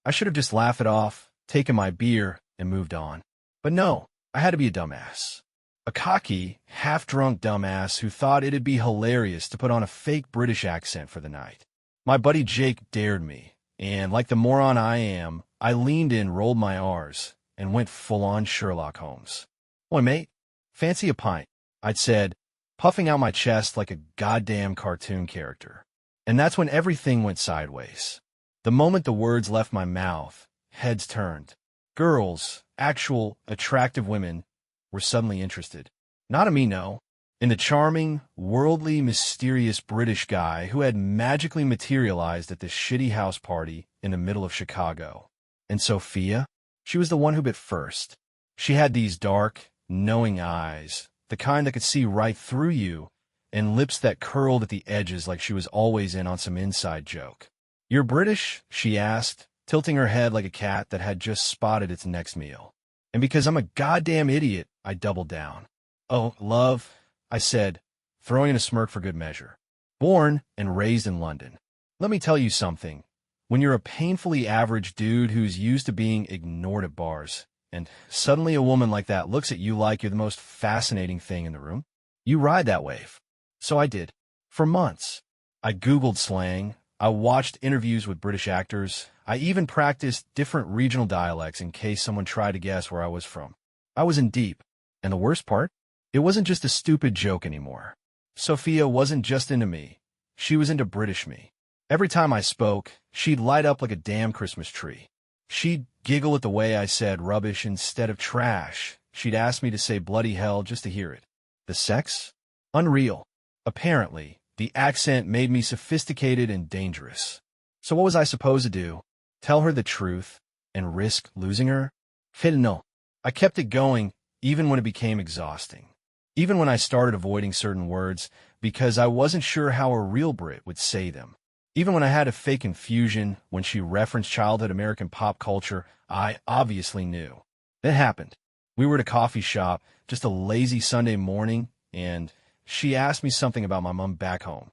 I should have just laughed it off, taken my beer, and moved on. But no, I had to be a dumbass. A cocky, half-drunk dumbass who thought it'd be hilarious to put on a fake British accent for the night. My buddy Jake dared me, and like the moron I am, I leaned in, rolled my R's, and went full-on Sherlock Holmes. "Oi, mate, fancy a pint," I'd said, puffing out my chest like a goddamn cartoon character. And that's when everything went sideways. The moment the words left my mouth, heads turned. Girls, actual, attractive women, were suddenly interested. Not in me, no. In the charming, worldly, mysterious British guy who had magically materialized at this shitty house party in the middle of Chicago. And Sophia? She was the one who bit first. She had these dark, knowing eyes, the kind that could see right through you, and lips that curled at the edges like she was always in on some inside joke. "You're British?" she asked, tilting her head like a cat that had just spotted its next meal. And because I'm a goddamn idiot, I doubled down. "Oh, love," I said, throwing in a smirk for good measure. "Born and raised in London. Let me tell you something. When you're a painfully average dude who's used to being ignored at bars, and suddenly a woman like that looks at you like you're the most fascinating thing in the room, you ride that wave." So I did. For months. I Googled slang. I watched interviews with British actors. I even practiced different regional dialects in case someone tried to guess where I was from. I was in deep. And the worst part? It wasn't just a stupid joke anymore. Sophia wasn't just into me. She was into British me. Every time I spoke, she'd light up like a damn Christmas tree. She'd giggle at the way I said rubbish instead of trash. She'd ask me to say bloody hell just to hear it. The sex? Unreal. Apparently, the accent made me sophisticated and dangerous. So what was I supposed to do? Tell her the truth and risk losing her? Hell no. I kept it going even when it became exhausting. Even when I started avoiding certain words because I wasn't sure how a real Brit would say them. Even when I had a fake confusion when she referenced childhood American pop culture, I obviously knew. It happened. We were at a coffee shop, just a lazy Sunday morning, and she asked me something about my mom back home.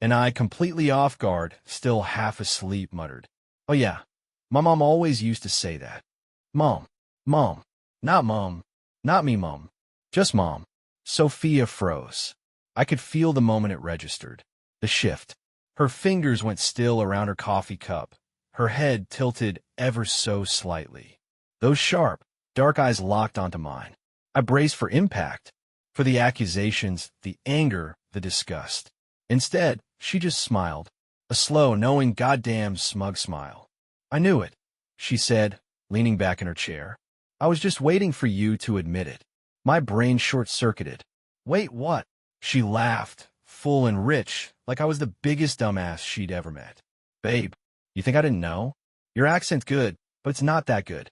And I, completely off guard, still half asleep, muttered, "Oh yeah, my mom always used to say that. Mom, mom, not mom, not me mom, just mom." Sophia froze. I could feel the moment it registered. The shift. Her fingers went still around her coffee cup, her head tilted ever so slightly. Those sharp, dark eyes locked onto mine. I braced for impact, for the accusations, the anger, the disgust. Instead, she just smiled, a slow, knowing, goddamn smug smile. "I knew it," she said, leaning back in her chair. "I was just waiting for you to admit it." My brain short-circuited. "Wait, what?" She laughed, full and rich, like I was the biggest dumbass she'd ever met. "Babe, you think I didn't know? Your accent's good, but it's not that good."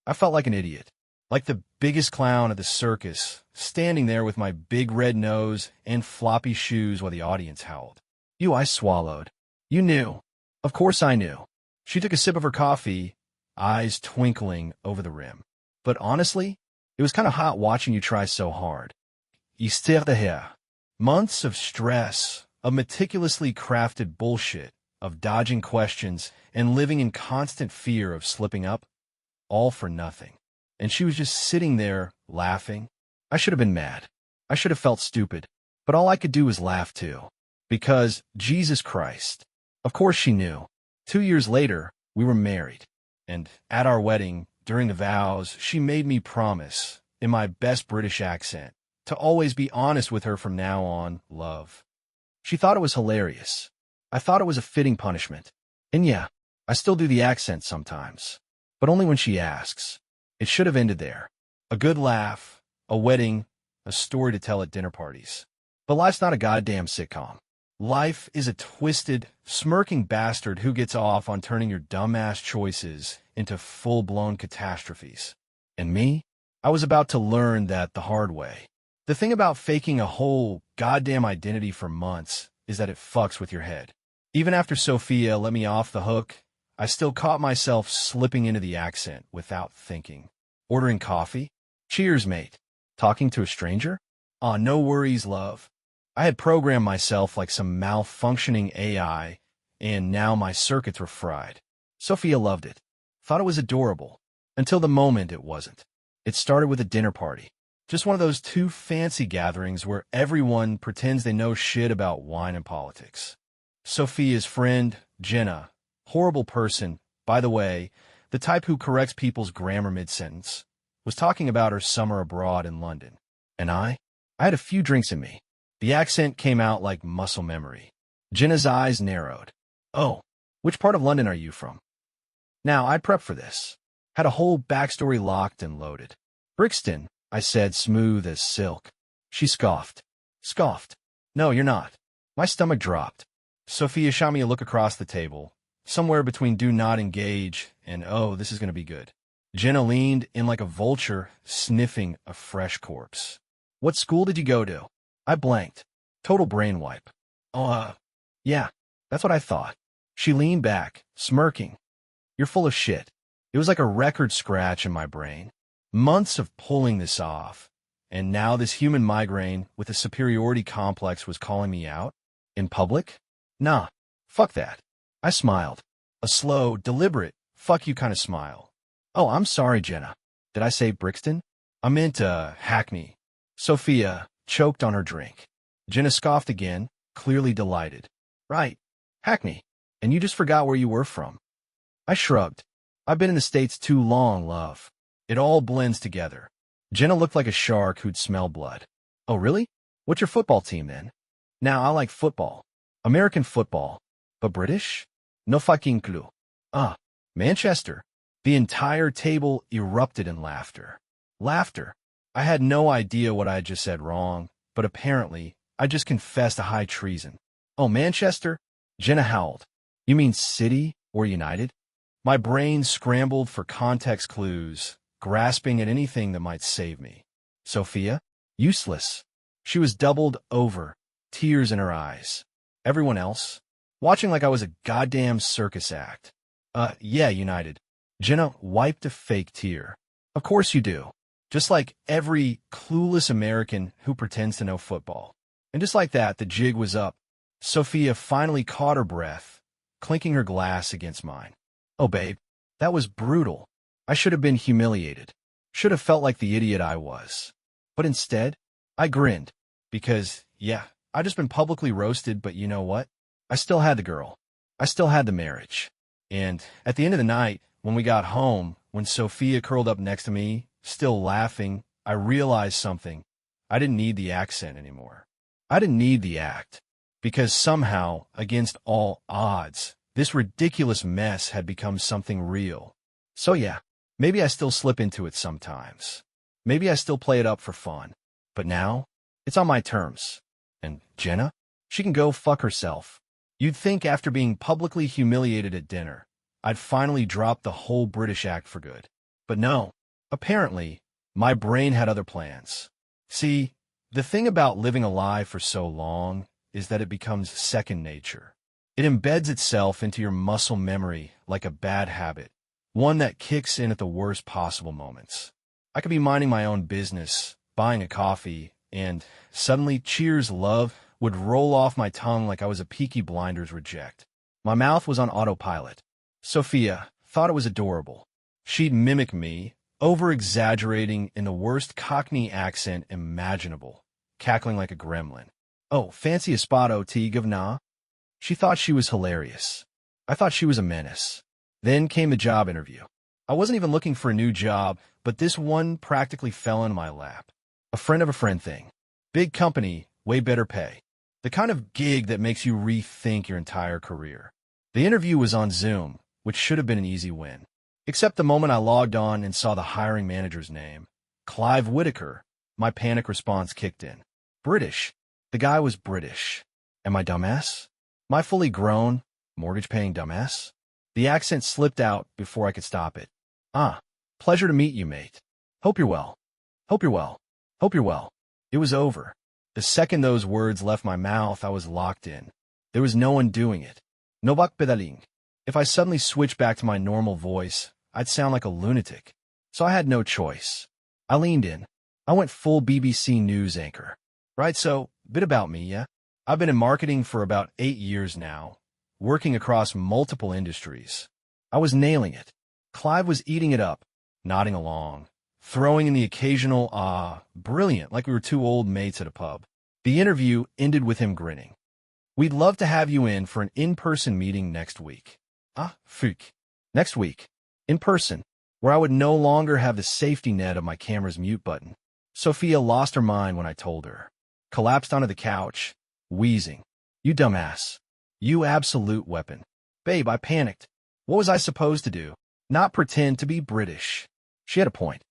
I felt like an idiot, like the biggest clown at the circus, standing there with my big red nose and floppy shoes while the audience howled. I swallowed. "You knew." Of course I knew. She took a sip of her coffee, eyes twinkling over the rim. "But honestly, it was kind of hot watching you try so hard. Histoire de hair. Months of stress, of meticulously crafted bullshit, of dodging questions, and living in constant fear of slipping up. All for nothing. And she was just sitting there, laughing. I should have been mad. I should have felt stupid. But all I could do was laugh too. Because, Jesus Christ. Of course she knew. 2 years later, we were married. And at our wedding, during the vows, she made me promise, in my best British accent, to always be honest with her from now on, love. She thought it was hilarious. I thought it was a fitting punishment. And yeah, I still do the accent sometimes. But only when she asks. It should have ended there. A good laugh, a wedding, a story to tell at dinner parties. But life's not a goddamn sitcom. Life is a twisted, smirking bastard who gets off on turning your dumbass choices into full-blown catastrophes. And me? I was about to learn that the hard way. The thing about faking a whole goddamn identity for months is that it fucks with your head. Even after Sophia let me off the hook, I still caught myself slipping into the accent without thinking. Ordering coffee? "Cheers, mate." Talking to a stranger? "Aw, no worries, love." I had programmed myself like some malfunctioning AI, and now my circuits were fried. Sophia loved it. Thought it was adorable. Until the moment it wasn't. It started with a dinner party. Just one of those too fancy gatherings where everyone pretends they know shit about wine and politics. Sophia's friend, Jenna, horrible person, by the way, the type who corrects people's grammar mid-sentence, was talking about her summer abroad in London. And I had a few drinks in me. The accent came out like muscle memory. Jenna's eyes narrowed. Oh, which part of London are you from? Now, I'd prepped for this. Had a whole backstory locked and loaded. Brixton, I said, smooth as silk. She scoffed. Scoffed. No, you're not. My stomach dropped. Sophia shot me a look across the table, somewhere between do not engage and oh, this is going to be good. Jenna leaned in like a vulture, sniffing a fresh corpse. What school did you go to? I blanked. Total brain wipe. Oh, yeah, that's what I thought. She leaned back, smirking. You're full of shit. It was like a record scratch in my brain. Months of pulling this off, and now this human migraine with a superiority complex was calling me out? In public? Nah, fuck that. I smiled. A slow, deliberate, fuck you kind of smile. Oh, I'm sorry, Jenna. Did I say Brixton? I meant, Hackney. Sophia choked on her drink. Jenna scoffed again, clearly delighted. Right, Hackney. And you just forgot where you were from. I shrugged. I've been in the States too long, love. It all blends together. Jenna looked like a shark who'd smell blood. Oh, really? What's your football team, then? Now, I like football. American football. But British? No fucking clue. Ah, Manchester. The entire table erupted in laughter. Laughter. I had no idea what I had just said wrong, but apparently, I just confessed to high treason. Oh, Manchester? Jenna howled. You mean City or United? My brain scrambled for context clues, grasping at anything that might save me. Sophia? Useless. She was doubled over, tears in her eyes. Everyone else? Watching like I was a goddamn circus act. Yeah, United. Jenna wiped a fake tear. Of course you do. Just like every clueless American who pretends to know football. And just like that, the jig was up. Sophia finally caught her breath, clinking her glass against mine. Oh, babe, that was brutal. I should have been humiliated. Should have felt like the idiot I was. But instead, I grinned. Because, yeah, I'd just been publicly roasted, but you know what? I still had the girl. I still had the marriage. And at the end of the night, when we got home, when Sophia curled up next to me, still laughing, I realized something. I didn't need the accent anymore. I didn't need the act. Because somehow, against all odds, this ridiculous mess had become something real. So yeah, maybe I still slip into it sometimes. Maybe I still play it up for fun. But now, it's on my terms. And Jenna? She can go fuck herself. You'd think after being publicly humiliated at dinner, I'd finally drop the whole British act for good. But no, apparently, my brain had other plans. See, the thing about living a lie for so long is that it becomes second nature. It embeds itself into your muscle memory like a bad habit, one that kicks in at the worst possible moments. I could be minding my own business, buying a coffee, and suddenly Cheers Love would roll off my tongue like I was a Peaky Blinders reject. My mouth was on autopilot. Sophia thought it was adorable. She'd mimic me, over-exaggerating in the worst Cockney accent imaginable, cackling like a gremlin. Oh, fancy a spot, OT, govna? She thought she was hilarious. I thought she was a menace. Then came the job interview. I wasn't even looking for a new job, but this one practically fell into my lap. A friend of a friend thing. Big company, way better pay. The kind of gig that makes you rethink your entire career. The interview was on Zoom, which should have been an easy win. Except the moment I logged on and saw the hiring manager's name, Clive Whitaker, my panic response kicked in. British. The guy was British. Am I dumbass? My fully grown, mortgage-paying dumbass? The accent slipped out before I could stop it. Ah, pleasure to meet you, mate. Hope you're well. Hope you're well. Hope you're well. It was over. The second those words left my mouth, I was locked in. There was no undoing it. No backpedaling. If I suddenly switched back to my normal voice, I'd sound like a lunatic. So I had no choice. I leaned in. I went full BBC News anchor. Right, so, bit about me, yeah? I've been in marketing for about 8 years now, working across multiple industries. I was nailing it. Clive was eating it up, nodding along, throwing in the occasional, brilliant, like we were two old mates at a pub. The interview ended with him grinning. We'd love to have you in for an in-person meeting next week. Fuck. Next week. In person, where I would no longer have the safety net of my camera's mute button. Sophia lost her mind when I told her. Collapsed onto the couch, wheezing. You dumbass. You absolute weapon. Babe, I panicked. What was I supposed to do? Not pretend to be British. She had a point.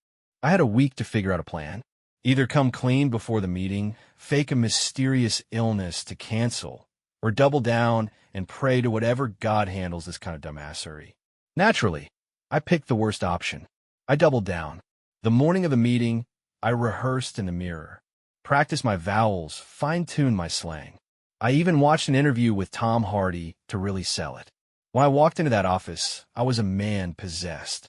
I had a week to figure out a plan. Either come clean before the meeting, fake a mysterious illness to cancel, or double down and pray to whatever God handles this kind of dumbassery. Naturally, I picked the worst option. I doubled down. The morning of the meeting, I rehearsed in the mirror, practiced my vowels, fine-tuned my slang. I even watched an interview with Tom Hardy to really sell it. When I walked into that office, I was a man possessed.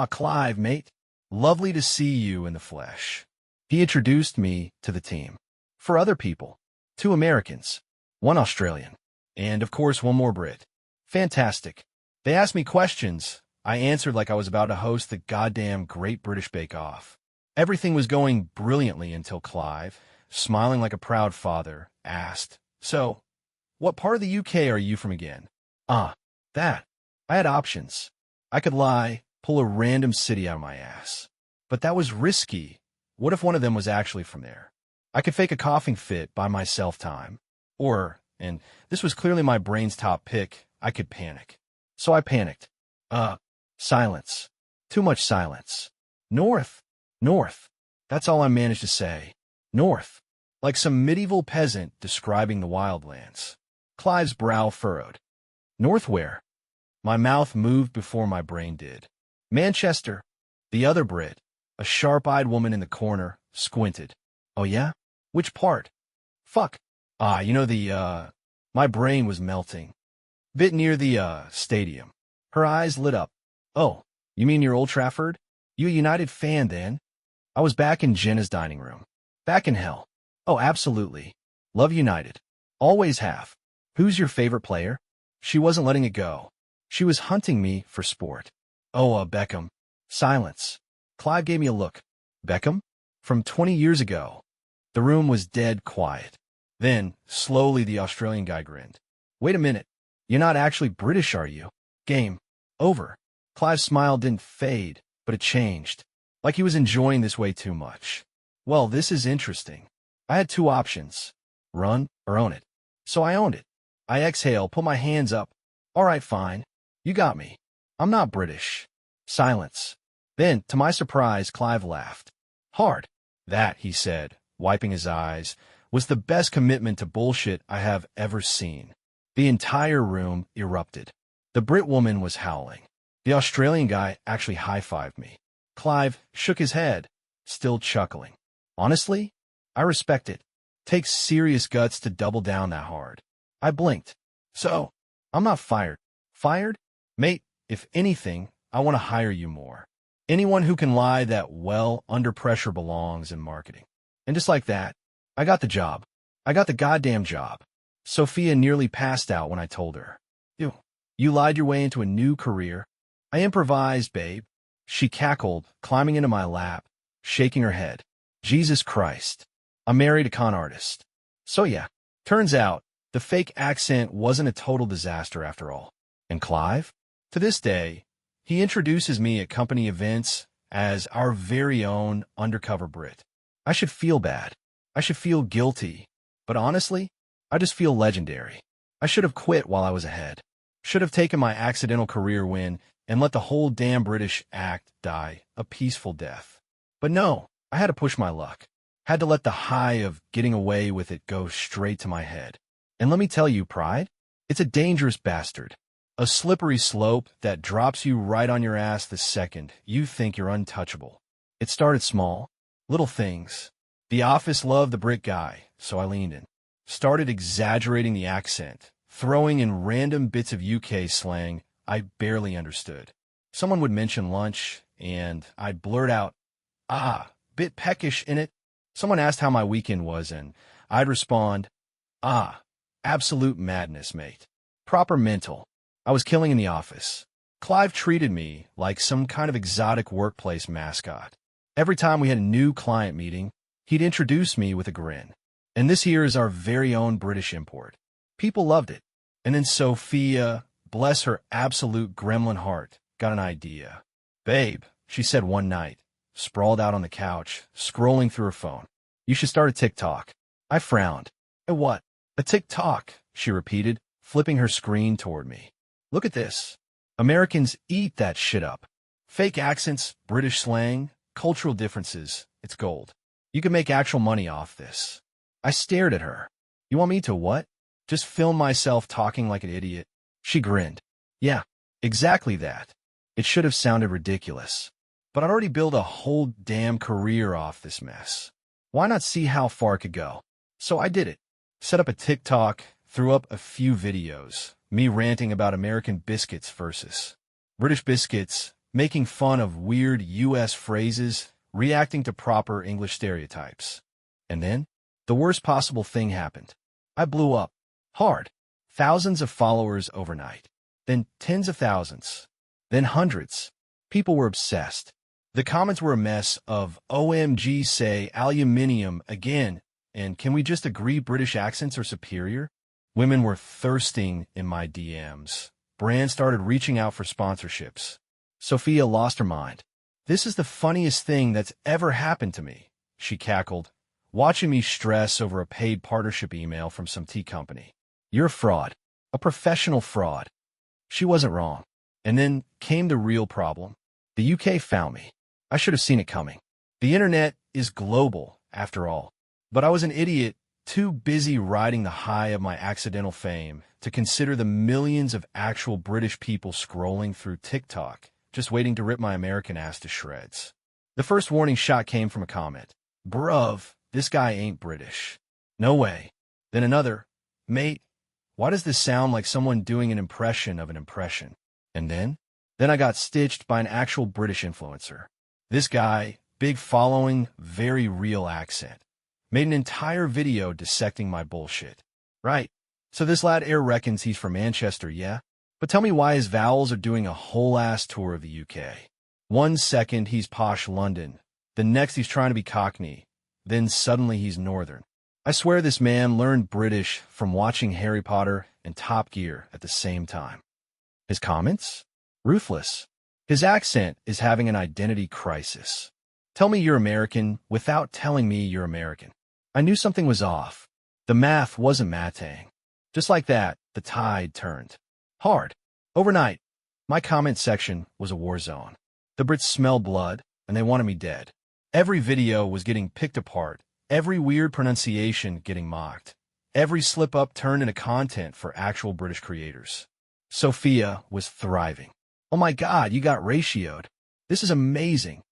Clive, mate. Lovely to see you in the flesh. He introduced me to the team. For other people, 2 Americans, 1 Australian, and of course 1 more Brit. Fantastic. They asked me questions. I answered like I was about to host the goddamn Great British Bake Off. Everything was going brilliantly until Clive, smiling like a proud father, asked, "So, what part of the UK are you from again?" That. I had options. I could lie, pull a random city out of my ass. But that was risky. What if one of them was actually from there? I could fake a coughing fit by myself time. Or, and this was clearly my brain's top pick, I could panic. So I panicked. Silence. Too much silence. North. North. That's all I managed to say. North. Like some medieval peasant describing the wildlands. Clive's brow furrowed. North where? My mouth moved before my brain did. Manchester. The other Brit, a sharp-eyed woman in the corner, squinted. Oh yeah? Which part? Fuck. My brain was melting. Bit near the, stadium. Her eyes lit up. Oh, you mean you're Old Trafford? You a United fan, then? I was back in Jenna's dining room. Back in hell. Oh, absolutely. Love United. Always have. Who's your favorite player? She wasn't letting it go. She was hunting me for sport. Oh, Beckham. Silence. Clive gave me a look. Beckham? From 20 years ago. The room was dead quiet. Then, slowly, the Australian guy grinned. Wait a minute. You're not actually British, are you? Game. Over. Clive's smile didn't fade, but it changed. Like he was enjoying this way too much. Well, this is interesting. I had 2 options. Run or own it. So I owned it. I exhaled, put my hands up. All right, fine. You got me. I'm not British. Silence. Then, to my surprise, Clive laughed. Hard. That, he said, wiping his eyes, was the best commitment to bullshit I have ever seen. The entire room erupted. The Brit woman was howling. The Australian guy actually high-fived me. Clive shook his head, still chuckling. Honestly, I respect it. Takes serious guts to double down that hard. I blinked. So, I'm not fired. Fired? Mate, if anything, I want to hire you more. Anyone who can lie that well under pressure belongs in marketing. And just like that, I got the job. I got the goddamn job. Sophia nearly passed out when I told her. You lied your way into a new career. I improvised, babe. She cackled, climbing into my lap, shaking her head. Jesus Christ. I married a con artist. So yeah, turns out, the fake accent wasn't a total disaster after all. And Clive? To this day, he introduces me at company events as our very own undercover Brit. I should feel bad. I should feel guilty. But honestly, I just feel legendary. I should have quit while I was ahead. Should have taken my accidental career win and let the whole damn British act die a peaceful death. But no, I had to push my luck. Had to let the high of getting away with it go straight to my head. And let me tell you, pride, it's a dangerous bastard. A slippery slope that drops you right on your ass the second you think you're untouchable. It started small, little things. The office loved the Brit guy, so I leaned in. Started exaggerating the accent, throwing in random bits of UK slang I barely understood. Someone would mention lunch, and I'd blurt out, bit peckish in it. Someone asked how my weekend was, and I'd respond, absolute madness, mate. Proper mental. I was killing in the office. Clive treated me like some kind of exotic workplace mascot. Every time we had a new client meeting, he'd introduce me with a grin. And this here is our very own British import. People loved it. And then Sophia, bless her absolute gremlin heart, got an idea. "Babe," she said one night, sprawled out on the couch, scrolling through her phone. "You should start a TikTok." I frowned. "A what?" "A TikTok," she repeated, flipping her screen toward me. "Look at this. Americans eat that shit up. Fake accents, British slang, cultural differences, it's gold. You can make actual money off this." I stared at her. "You want me to what? Just film myself talking like an idiot?" She grinned. "Yeah, exactly that." It should have sounded ridiculous, but I'd already built a whole damn career off this mess. Why not see how far it could go? So I did it. Set up a TikTok, threw up a few videos, me ranting about American biscuits versus British biscuits, making fun of weird US phrases, reacting to proper English stereotypes. And then, the worst possible thing happened. I blew up. Hard. Thousands of followers overnight. Then tens of thousands. Then hundreds. People were obsessed. The comments were a mess of "OMG, say aluminium again," and "Can we just agree British accents are superior?" Women were thirsting in my DMs. Brands started reaching out for sponsorships. Sophia lost her mind. "This is the funniest thing that's ever happened to me," she cackled, watching me stress over a paid partnership email from some tea company. "You're a fraud. A professional fraud." She wasn't wrong. And then came the real problem. The UK found me. I should have seen it coming. The internet is global, after all. But I was an idiot, too busy riding the high of my accidental fame to consider the millions of actual British people scrolling through TikTok, just waiting to rip my American ass to shreds. The first warning shot came from a comment. "Bruv, this guy ain't British." "No way." Then another. "Mate, why does this sound like someone doing an impression of an impression?" And then I got stitched by an actual British influencer. This guy, big following, very real accent, made an entire video dissecting my bullshit. Right, so this lad air reckons he's from Manchester, yeah? But tell me why his vowels are doing a whole-ass tour of the UK. One second he's posh London, the next he's trying to be Cockney, then suddenly he's Northern. I swear this man learned British from watching Harry Potter and Top Gear at the same time. His comments? Ruthless. His accent is having an identity crisis. Tell me you're American without telling me you're American. I knew something was off. The math wasn't mathing. Just like that, the tide turned. Hard. Overnight, my comment section was a war zone. The Brits smelled blood, and they wanted me dead. Every video was getting picked apart, every weird pronunciation getting mocked, every slip-up turned into content for actual British creators. Sophia was thriving. "Oh my God, you got ratioed. This is amazing."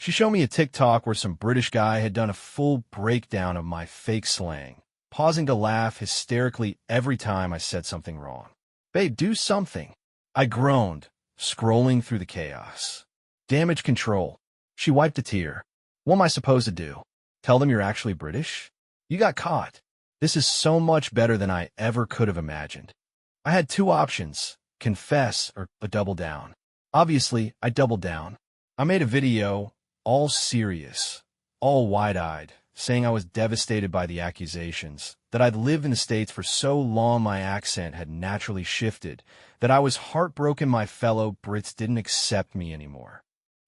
She showed me a TikTok where some British guy had done a full breakdown of my fake slang, pausing to laugh hysterically every time I said something wrong. "Babe, do something." I groaned, scrolling through the chaos. Damage control. She wiped a tear. "What am I supposed to do? Tell them you're actually British? You got caught." This is so much better than I ever could have imagined. I had two options, confess or double down. Obviously, I doubled down. I made a video, all serious, all wide-eyed, saying I was devastated by the accusations, that I'd lived in the States for so long my accent had naturally shifted, that I was heartbroken my fellow Brits didn't accept me anymore.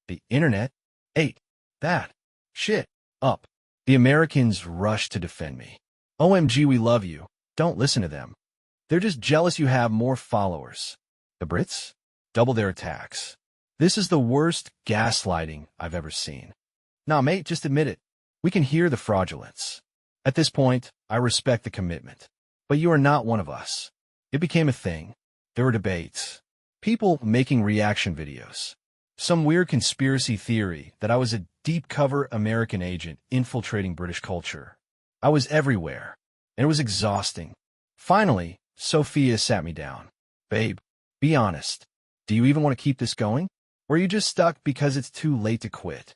The internet ate that shit up. The Americans rushed to defend me. "OMG, we love you. Don't listen to them. They're just jealous you have more followers." The Brits? Double their attacks. This is the worst gaslighting I've ever seen. "Nah, mate, just admit it. We can hear the fraudulence." At this point, I respect the commitment. But you are not one of us. It became a thing. There were debates. People making reaction videos. Some weird conspiracy theory that I was a deep-cover American agent infiltrating British culture. I was everywhere, and it was exhausting. Finally, Sophia sat me down. "Babe, be honest. Do you even want to keep this going? Or are you just stuck because it's too late to quit?"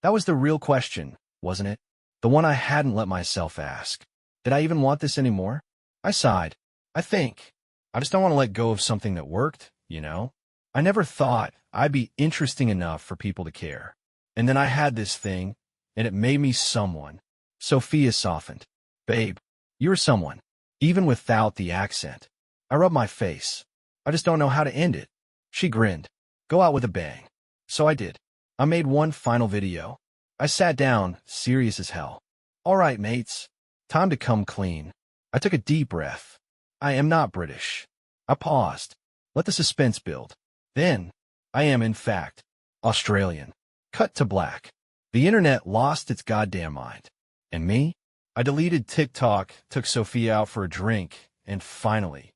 That was the real question, wasn't it? The one I hadn't let myself ask. Did I even want this anymore? I sighed. I just don't want to let go of something that worked, you know? I never thought I'd be interesting enough for people to care. And then I had this thing, and it made me someone. Sophia softened. Babe, you're someone, even without the accent. I rubbed my face. I just don't know how to end it. She grinned. Go out with a bang. So I did. I made one final video. I sat down, serious as hell. All right, mates. Time to come clean. I took a deep breath. I am not British. I paused. Let the suspense build. Then, I am, in fact, Australian. Cut to black. The internet lost its goddamn mind. And me? I deleted TikTok, took Sophia out for a drink, and finally,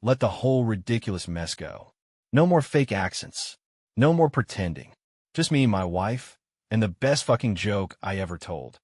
let the whole ridiculous mess go. No more fake accents. No more pretending. Just me and my wife, and the best fucking joke I ever told.